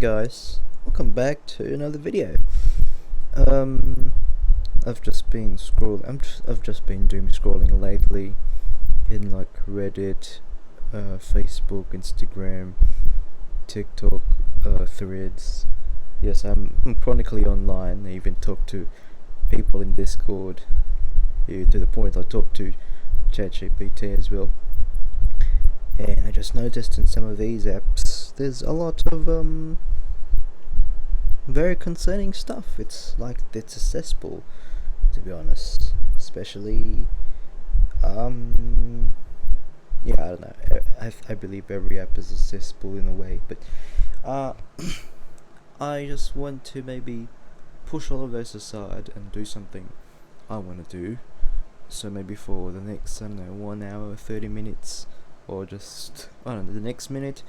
Guys, welcome back to another video. Um, I've just been scrolling. I've just been doom scrolling lately in like Reddit, Facebook, Instagram, TikTok, Threads. Yes, I'm chronically online. I even talk to people in Discord. To the point I talk to ChatGPT as well. And I just noticed in some of these apps, there's a lot of very concerning stuff. It's like it's a cesspool, to be honest. Especially, yeah, I don't know. I believe every app is a cesspool in a way, but uh, I just want to maybe push all of those aside and do something I want to do. So maybe for the next, I don't know, 1 hour, 30 minutes, or just, I don't know, the next minute,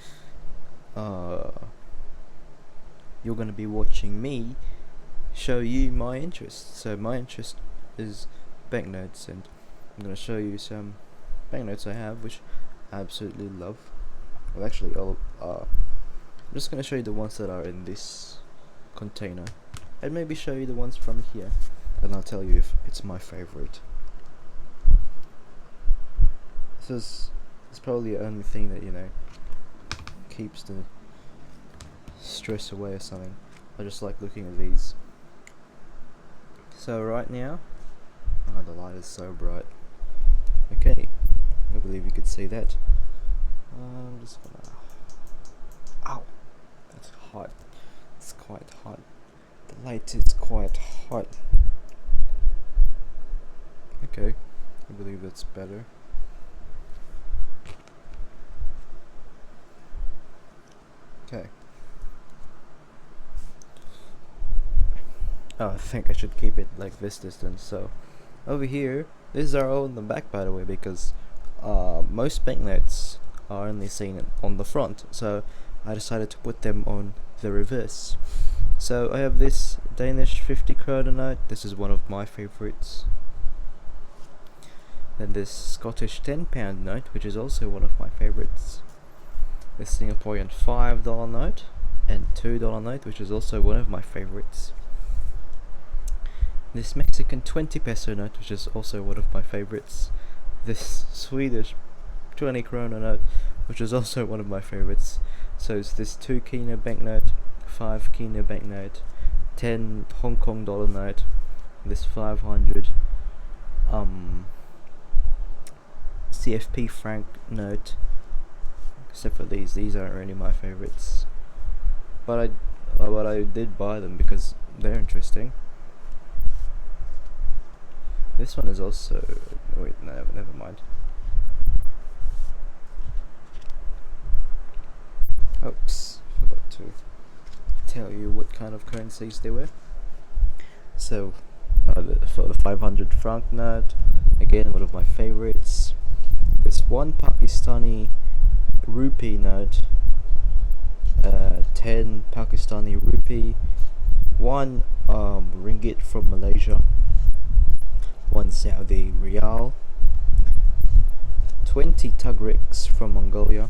you're gonna be watching me show you my interest. So my interest is banknotes, and I'm gonna show you some banknotes I have, which I absolutely love. Well, actually, I'm just gonna show you the ones that are in this container, and maybe show you the ones from here, and I'll tell you if it's my favorite. It's probably the only thing that, keeps the stress away or something. I just like looking at these. So right now, the light is so bright. Okay, I believe you could see that. I'm just gonna. Ow! That's hot. It's quite hot. The light is quite hot. Okay, I believe that's better. Okay. Oh, I think I should keep it like this distance. So, over here, these are all in the back, by the way, because most banknotes are only seen on the front. So, I decided to put them on the reverse. So, I have this Danish 50 kroner note. This is one of my favorites. Then this Scottish £10 note, which is also one of my favorites. This Singaporean $5 note and $2 note, which is also one of my favorites. This Mexican 20 peso note, which is also one of my favorites. This Swedish 20 krona note, which is also one of my favorites. So it's this 2 kina banknote, 5 kina banknote, 10 Hong Kong dollar note, this 500 CFP franc note. Except for these aren't really my favorites, but I did buy them because they're interesting. This one is also, wait, no, never mind. Oops, forgot to tell you what kind of currencies they were. So for the 500 franc note, again one of my favorites. This one Pakistani rupee note, 10 Pakistani rupee, 1 ringgit from Malaysia, 1 Saudi Riyal, 20 Tugriks from Mongolia,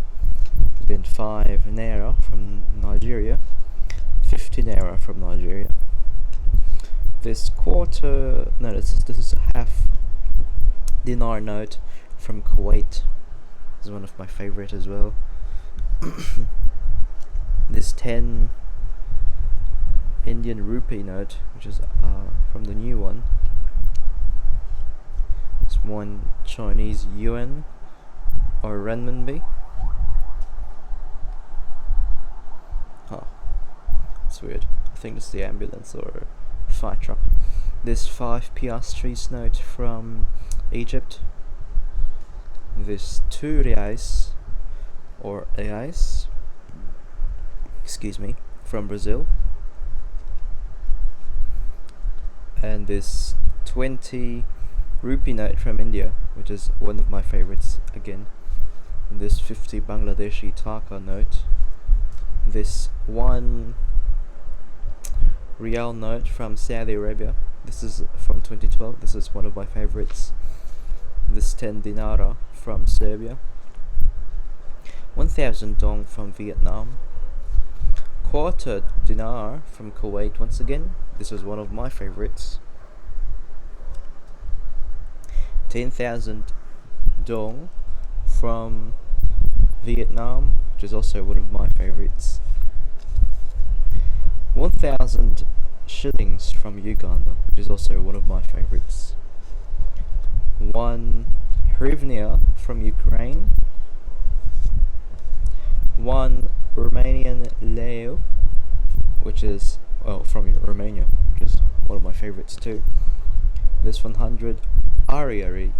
then 5 Naira from Nigeria, 50 Naira from Nigeria. This this is a half dinar note from Kuwait. This is one of my favorite as well. This 10 Indian rupee note, which is from the new one. This 1 Chinese yuan or renminbi. Huh, it's weird. I think it's the ambulance or fire truck. This 5 piastres note from Egypt. This 2 reais or reais, excuse me, from Brazil, and this 20 rupee note from India, which is one of my favorites again, and this 50 Bangladeshi taka note, this 1 Rial note from Saudi Arabia. This is from 2012. This is one of my favorites. This 10 dinara from Serbia, 1000 dong from Vietnam, quarter dinar from Kuwait once again. This is one of my favorites. 10,000 dong from Vietnam, which is also one of my favorites. 1,000 shillings from Uganda, which is also one of my favorites. 1 hryvnia from Ukraine. 1 Romanian leu, which is from Romania, which is one of my favorites too. This 100 ariary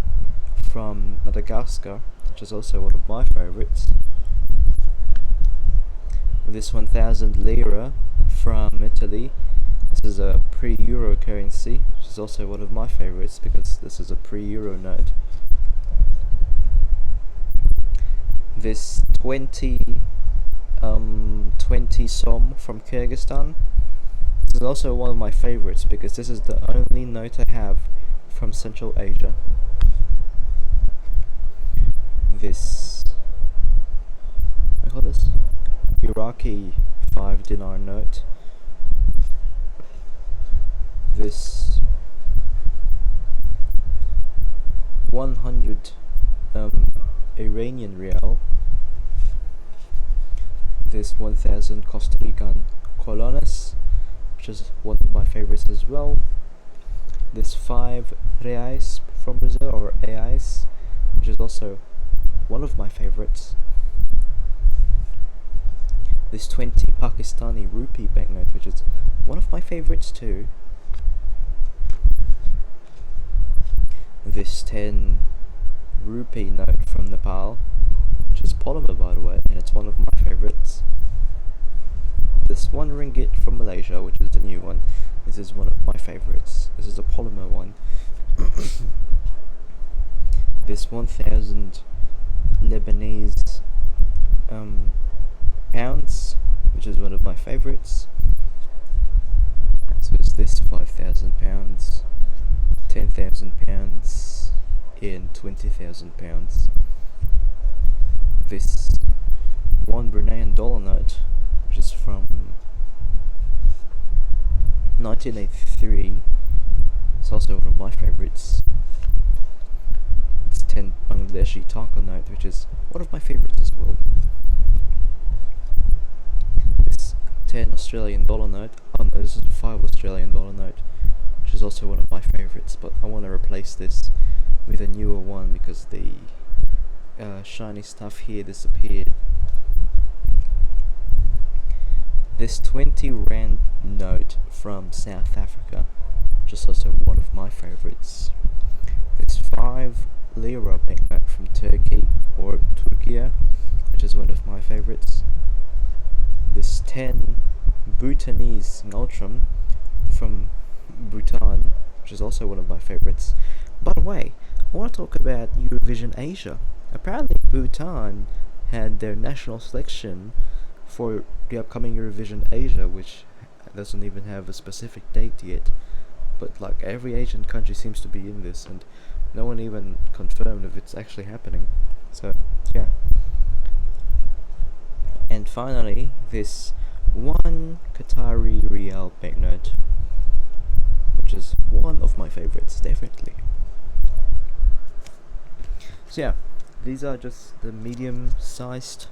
from Madagascar, which is also one of my favorites. This 1,000 lira from Italy. This is a pre-euro currency, which is also one of my favorites because this is a pre-euro note. This 20 som from Kyrgyzstan. This is also one of my favorites because this is the only note I have from Central Asia. This, I call this Iraqi 5 dinar note. This 100 Iranian rial. This 1,000 Costa Rican colones, which is one of my favorites as well. This 5 reais from Brazil, or reais, which is also one of my favorites. This 20 Pakistani rupee banknote, which is one of my favorites too. This 10 rupee note from Nepal, which is polymer by the way, and it's one of my favorites. This 1 ringgit from Malaysia, which is the new one. This is one of my favorites. This is a polymer one. This 1,000 Lebanese pounds, which is one of my favorites. So it's this 5,000 pounds, 10,000 pounds, and 20,000 pounds. This 1 Bruneian dollar note, which is from 1983. It's also one of my favorites. It's 10 Bangladeshi taka note, which is one of my favorites as well. This 10 Australian dollar note, no, this is a 5 Australian dollar note, which is also one of my favorites, but I want to replace this with a newer one because the shiny stuff here disappeared. This 20 rand note from South Africa, which is also one of my favorites. This 5 lira banknote from Turkey, or Turkey, which is one of my favorites. This 10 Bhutanese ngultram from Bhutan, which is also one of my favorites. By the way, I want to talk about Eurovision Asia. Apparently Bhutan had their national selection for the upcoming Eurovision Asia, which doesn't even have a specific date yet, but like every Asian country seems to be in this, and no one even confirmed if it's actually happening. So yeah. And finally, this 1 Qatari Rial banknote, which is one of my favorites, definitely. So yeah, these are just the medium-sized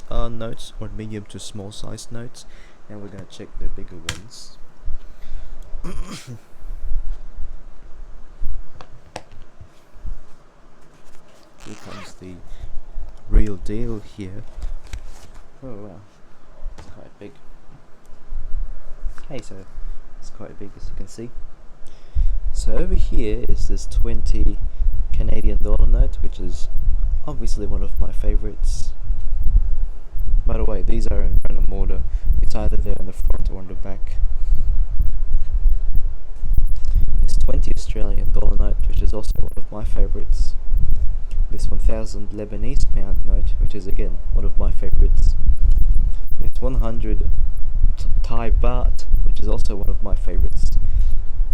notes, or medium to small-sized notes, and we're gonna check the bigger ones. Here comes the real deal here. Oh wow, it's quite big. Okay, so it's quite big as you can see. So over here is this 20 Canadian dollar note, which is obviously one of my favorites. By the way, these are in random order. It's either there in the front or on the back. This 20 Australian dollar note, which is also one of my favorites. This 1,000 Lebanese pound note, which is again one of my favorites. This 100 Thai baht, which is also one of my favorites.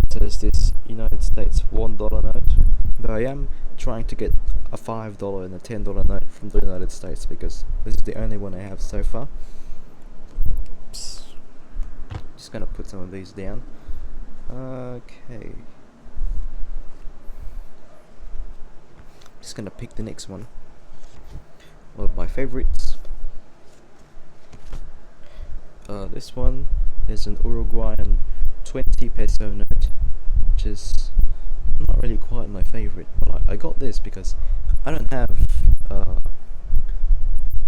So there's this United States $1 note, though I am trying to get a $5 and a $10 note from the United States because this is the only one I have so far. Oops. Just gonna put some of these down. Okay. Just gonna pick the next one. One of my favorites. This one is an Uruguayan 20 peso note, which is not really quite my favorite, but I got this because I don't have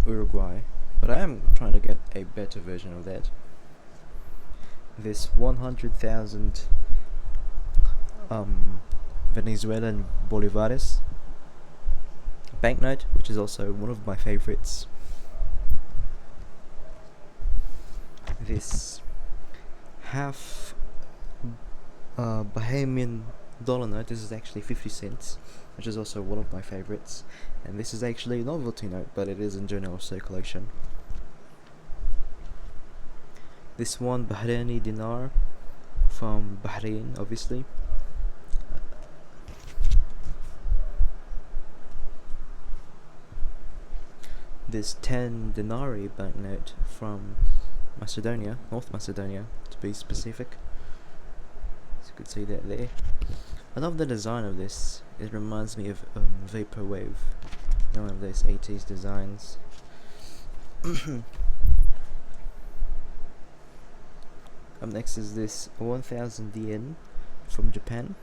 Uruguay, but I am trying to get a better version of that. This 100,000 Venezuelan bolivares banknote, which is also one of my favorites. This half Bahamian dollar note, this is actually 50 cents, which is also one of my favorites. And this is actually a novelty note, but it is in general circulation. This one Bahraini dinar from Bahrain, obviously. This 10 denarii banknote from Macedonia, North Macedonia to be specific. So you could see that there. I love the design of this. It reminds me of Vaporwave, one of those 80s designs. Up next is this 1000 yen from Japan.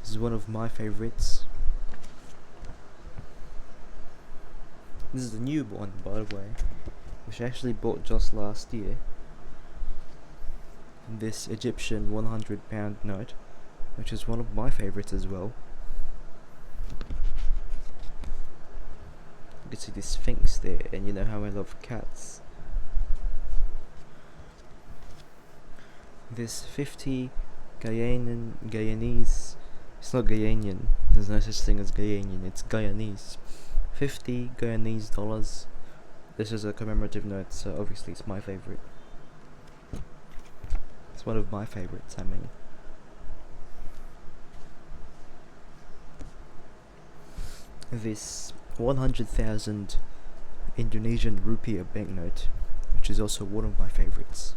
This is one of my favorites. This is the new one, by the way, which I actually bought just last year. This Egyptian 100 pound note, which is one of my favorites as well. You can see the Sphinx there, and you know how I love cats. This 50 Guyanese, it's not Guyanian, there's no such thing as Guyanian, it's Guyanese. 50 Guyanese dollars. This is a commemorative note, so obviously it's my favorite. It's one of my favorites, I mean. This 100,000 Indonesian rupiah banknote, which is also one of my favorites.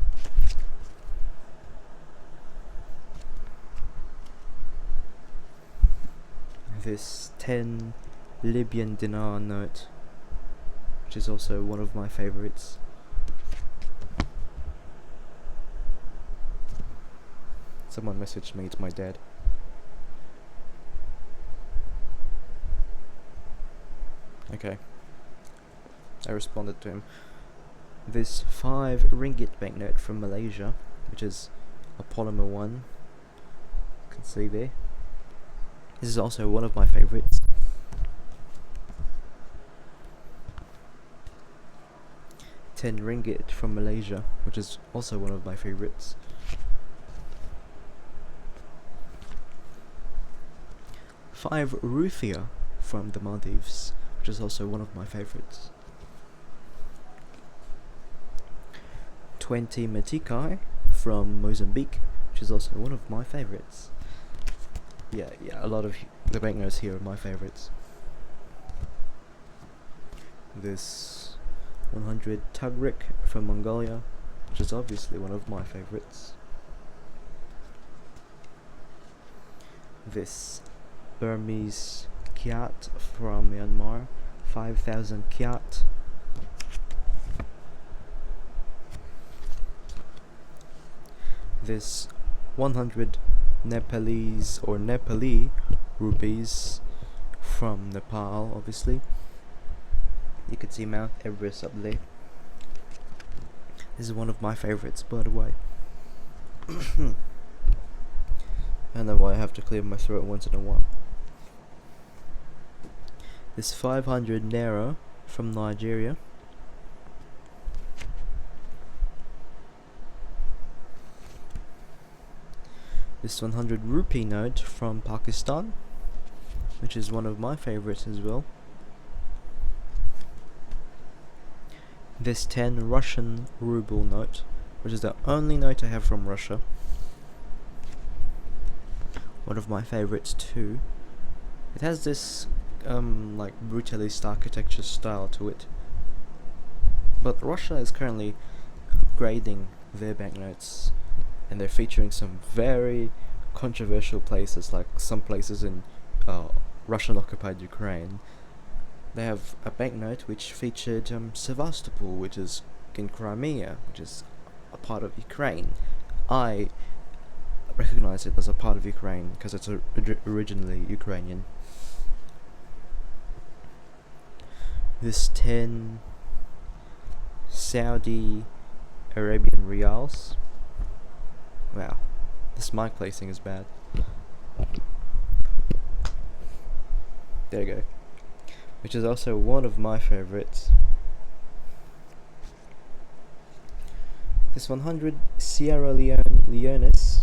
This 10 Libyan dinar note, which is also one of my favorites. Someone messaged me, it's my dad. Okay, I responded to him. This 5 ringgit banknote from Malaysia, which is a polymer one, you can see there. This is also one of my favorites. 10 ringgit from Malaysia, which is also one of my favorites. Five rupiah from the Maldives, which is also one of my favorites. 20 metikai from Mozambique, which is also one of my favorites. Yeah, a lot of the banknotes here are my favorites. This 100 tugrik from Mongolia, which is obviously one of my favorites. This Burmese kyat from Myanmar, 5,000 kyat. This 100 Nepalese or Nepali rupees from Nepal, obviously. You can see Mount Everest up there. This is one of my favorites, by the way. I don't know why I have to clear my throat once in a while. This 500 naira from Nigeria. This 100 rupee note from Pakistan, which is one of my favorites as well. This 10 Russian ruble note, which is the only note I have from Russia. One of my favorites too. It has this like brutalist architecture style to it. But Russia is currently upgrading their banknotes, and they're featuring some very controversial places, like some places in Russian-occupied Ukraine. They have a banknote which featured Sevastopol, which is in Crimea, which is a part of Ukraine. I recognize it as a part of Ukraine because it's originally Ukrainian. This 10 Saudi Arabian Rials. Wow, this mic placing is bad. There you go. Which is also one of my favorites. This 100 Sierra Leones,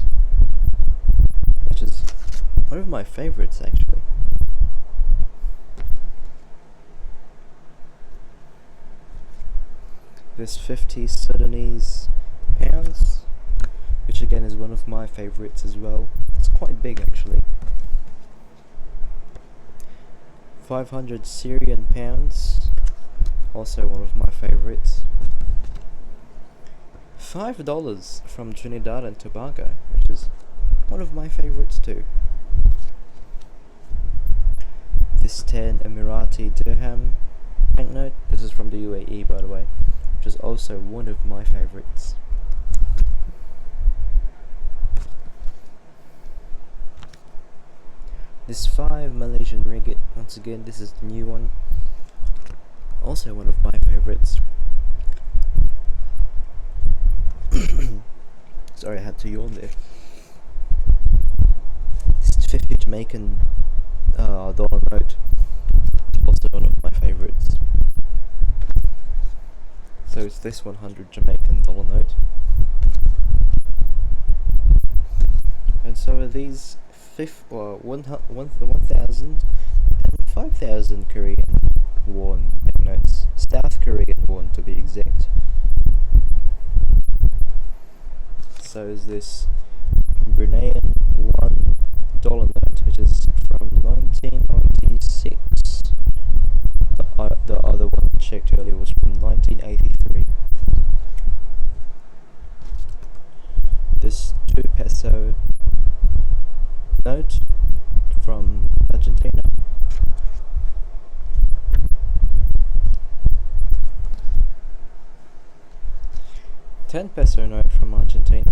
which is one of my favorites actually. This 50 Sudanese pounds, which again is one of my favorites as well. It's quite big actually. 500 Syrian pounds, also one of my favorites. $5 from Trinidad and Tobago, which is one of my favorites too. This 10 Emirati dirham banknote, this is from the UAE by the way, which is also one of my favorites. This 5 Malaysian ringgit, once again this is the new one, also one of my favorites. Sorry, I had to yawn there. This 50 Jamaican dollar note, also one of my favorites. So it's this 100 Jamaican dollar note. And so are these 1,000 and 5,000 Korean won banknotes, South Korean won to be exact. So is this Bruneian $1 note, which is from 1996. The other one I checked earlier was from 1983. This 2 peso note from Argentina. $10 note from Argentina.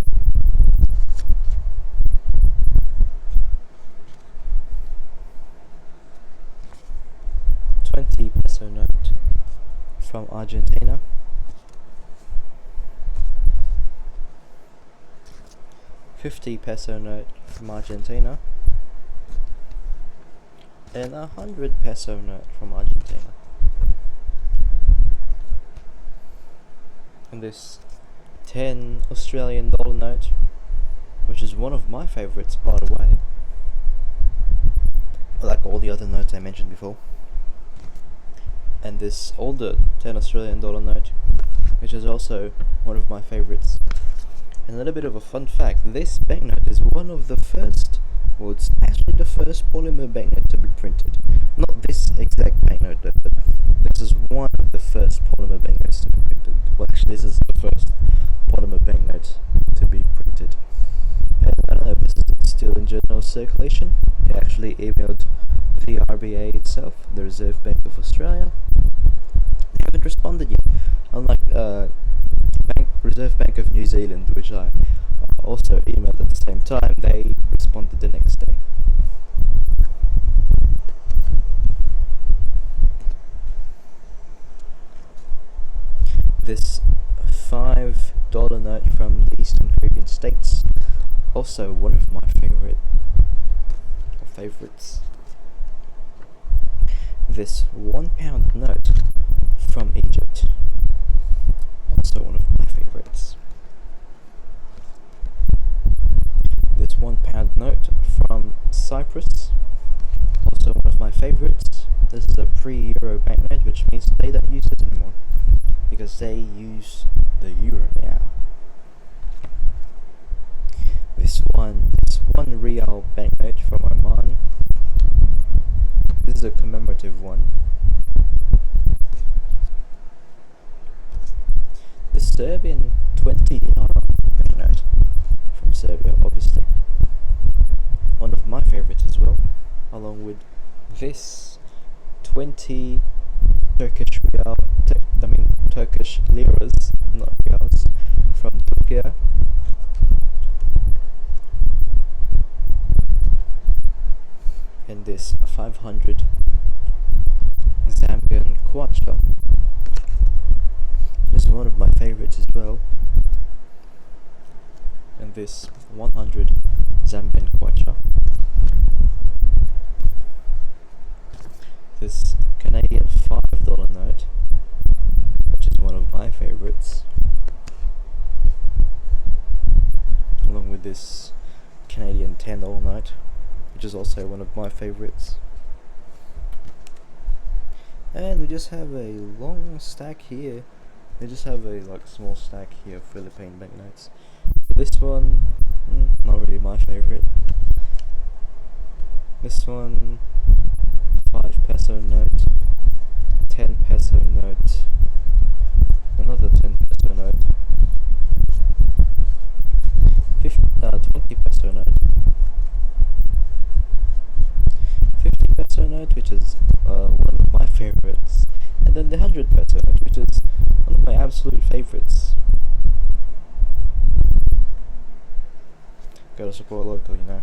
$20 note from Argentina. $50 note from Argentina. And $100 note from Argentina. And this 10 Australian dollar note, which is one of my favorites by the way, like all the other notes I mentioned before. And this older 10 Australian dollar note, which is also one of my favorites. And a little bit of a fun fact, this banknote is one of the first, well, it's actually the first polymer banknote to be printed. Not this exact banknote though, but this is one of the first polymer banknotes to be printed. Well, actually this is the first polymer banknote to be printed. And I don't know if this is still in general circulation. It actually emailed the RBA itself, the Reserve Bank of Australia. They haven't responded yet, unlike Reserve Bank of New Zealand, which I also emailed at the same time. They responded the next day. This $5 note from the Eastern Caribbean states, also one of my favorites. This £1 note from Egypt, also one of my favorites. This £1 note from Cyprus, also one of my favorites. This is a pre-euro banknote, which means they don't use it anymore because they use the euro now. This one real banknote from Oman. This is a commemorative one. The Serbian 20 dinar, banknote from Serbia, obviously. One of my favorites as well, along with this 20 Turkish real, Turkish liras, not reals, from Turkey. And this 500 Zambian kwacha is one of my favorites as well. And this 100 Zambian kwacha. This Canadian $5 note, which is one of my favorites, along with this Canadian $10 note, which is also one of my favorites. And we just have a long stack here. We just have a small stack here of Philippine banknotes. This one, not really my favorite. This one, 5 peso note, 10 peso note, another 10 peso note, 20 peso note, 50 peso note, which is one of my favorites, and then the 100 peso note, which is one of my absolute favorites. Gotta support local, you know.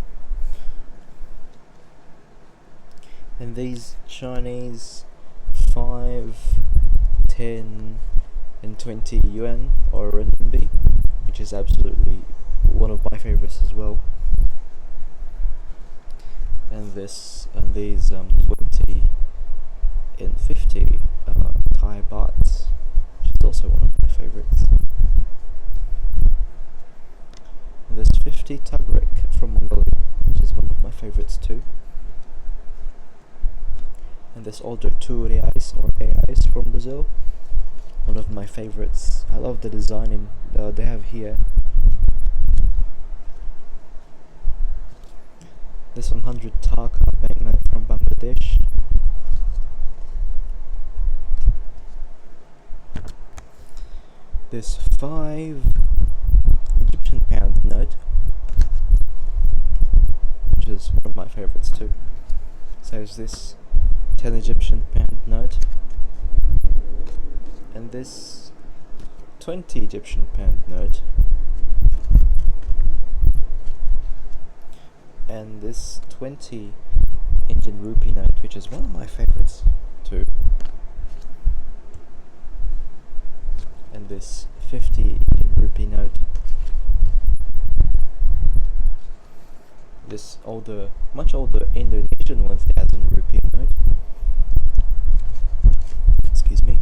And these Chinese 5, 10 and 20 yuan or renminbi, which is absolutely one of my favorites as well. And these 20 and 50 Thai bahts, which is also one of my favorites. And this 50 Tugrek from Mongolia, which is one of my favorites too. And this older 2 reais or reais from Brazil, one of my favorites. I love the design they have here. This 100 Taka banknote from Bangladesh. This 5 Egyptian pound note, which is one of my favorites too. So is this 10 Egyptian pound note, and this 20 Egyptian pound note, and this 20 Indian rupee note, which is one of my favorites too, and this 50 Indian rupee note, this much older Indonesian 1000 rupee note, excuse me,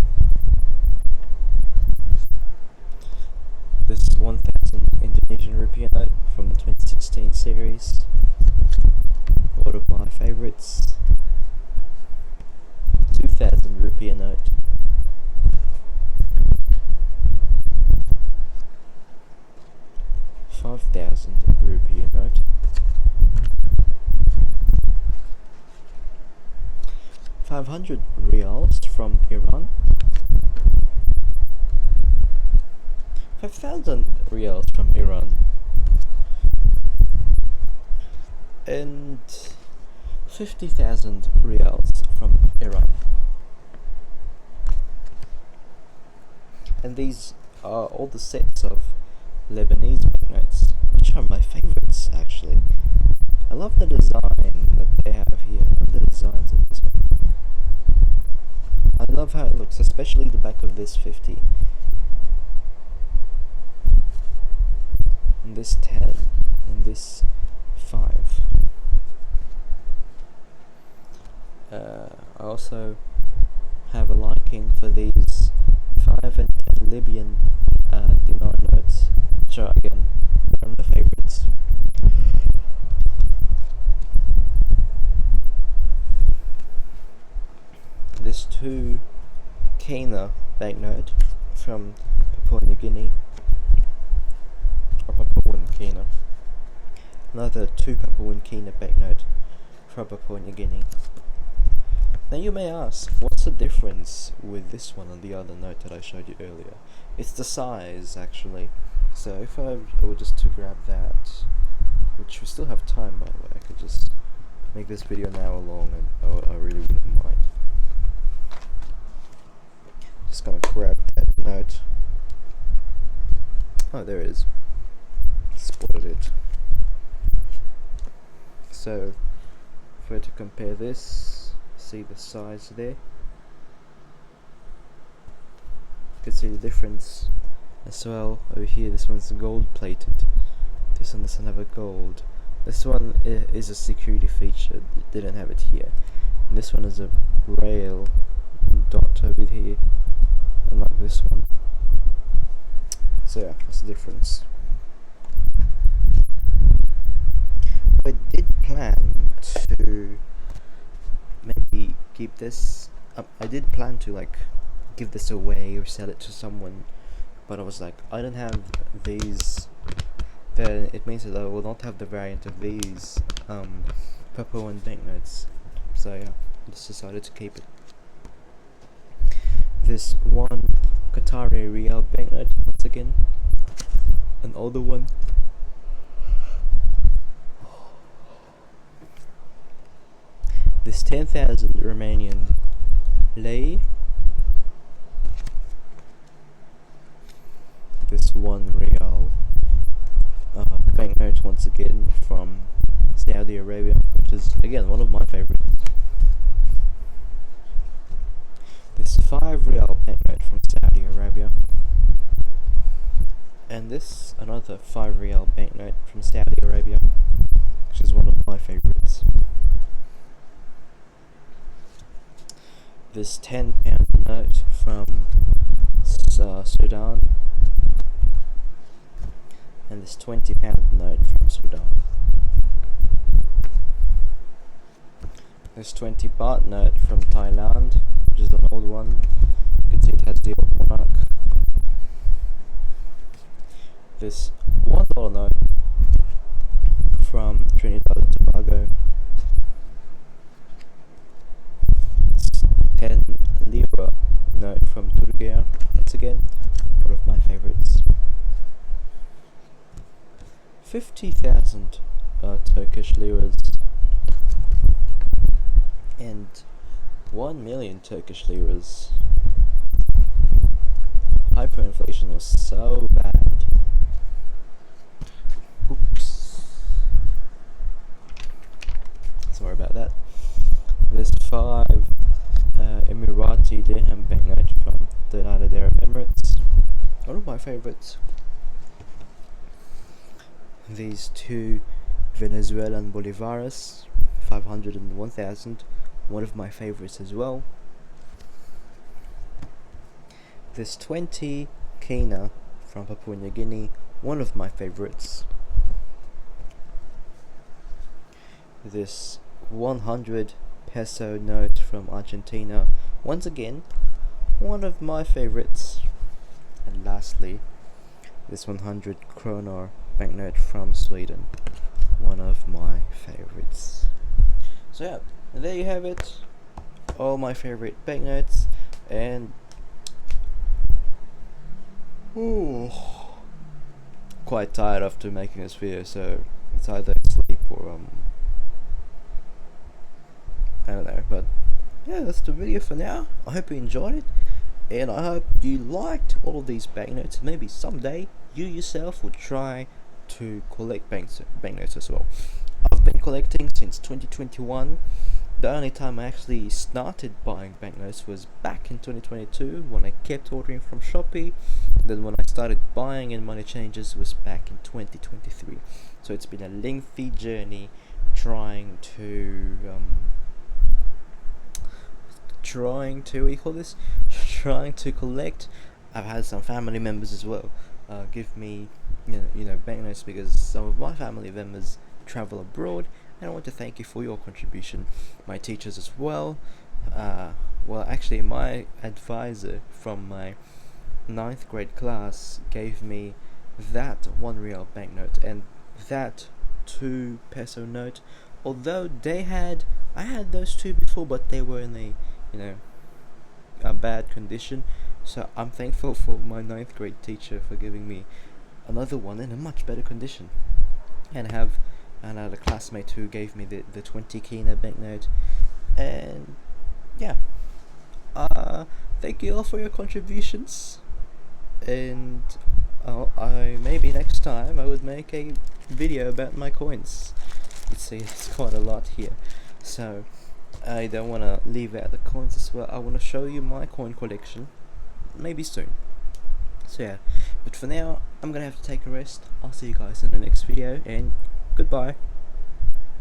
this 1000 Indonesian rupee note from the 2016 series, one of my favorites, 2000 rupee note, $5,000 rupee note, 500 reals from Iran, 5,000 reals from Iran, and 50,000 reals from Iran. And these are all the sets of Lebanese banknotes, which are my favorites actually. I love the design that they have here. I love the designs in this one. I love how it looks, especially the back of this 50. And this 10. And this 5. I also have a liking for these 5 and 10 Libyan dinar notes, which are again one of my favorites. This 2 Kina banknote from Papua New Guinea, or Papuan Kina. Another 2 Papuan Kina banknote from Papua New Guinea. Now you may ask, what's the difference with this one and the other note that I showed you earlier? It's the size, actually. So if I were just to grab that, which we still have time by the way, I could just make this video an hour long and I really wouldn't mind. Just gonna grab that note. Oh, there it is. Spotted it. So if we're to compare this, see the size there. You can see the difference as well. Over here, this one's gold plated. This one doesn't have a gold. This one is a security feature. It didn't have it here. And this one is a braille dot over here, unlike this one. So yeah, that's the difference. I did plan to maybe keep this. I did plan to like give this away or sell it to someone, but I was like, I don't have these. Then it means that I will not have the variant of these Papuan banknotes. So yeah, I just decided to keep it. This one Qatari Riyal banknote, once again, an older one. This 10,000 Romanian lei. This 1 Riyal banknote, once again from Saudi Arabia, which is again one of my favorites. This 5 Riyal banknote from Saudi Arabia, and this another 5 Riyal banknote from Saudi Arabia, which is one of my favorites. This 10-pound note from Sudan, and this 20-pound note from Sudan. This 20 baht note from Thailand, which is an old one. You can see it has the old monarch. This $1 note from Trinidad and Tobago. This 10 lira note from Turkey, once again, one of my favorites. 50,000 Turkish liras and 1 million Turkish liras. Hyperinflation was so bad. Oops. Sorry about that. This 5 Emirati dirham banknote from the United Arab Emirates. One of my favorites. These 2 Venezuelan bolivares, 500 and 1000, one of my favorites as well. This 20 Kina from Papua New Guinea, one of my favorites. This 100 peso note from Argentina, once again, one of my favorites. And lastly, this 100 kroner banknote from Sweden, one of my favorites. So yeah, and there you have it, all my favorite banknotes. And quite tired after making this video, so it's either sleep or I don't know, but yeah, that's the video for now. I hope you enjoyed it, and I hope you liked all of these banknotes. Maybe someday you yourself will try to collect banknotes as well. I've been collecting since 2021. The only time I actually started buying banknotes was back in 2022 when I kept ordering from Shopee. Then when I started buying in money changes was back in 2023. So it's been a lengthy journey trying to trying to collect. I've had some family members as well give me banknotes, because some of my family members travel abroad, and I want to thank you for your contribution. My teachers as well. Well, actually, my advisor from my 9th grade class gave me that 1 Riyal banknote and that 2 peso note. Although I had those two before, but they were in a bad condition. So I'm thankful for my 9th grade teacher for giving me another one in a much better condition, and have another classmate who gave me the 20 kina banknote. And yeah, thank you all for your contributions, and I maybe next time I would make a video about my coins. You see, it's quite a lot here, so I don't want to leave out the coins as well. I want to show you my coin collection, maybe soon. So yeah, but for now I'm gonna have to take a rest. I'll see you guys in the next video, and goodbye.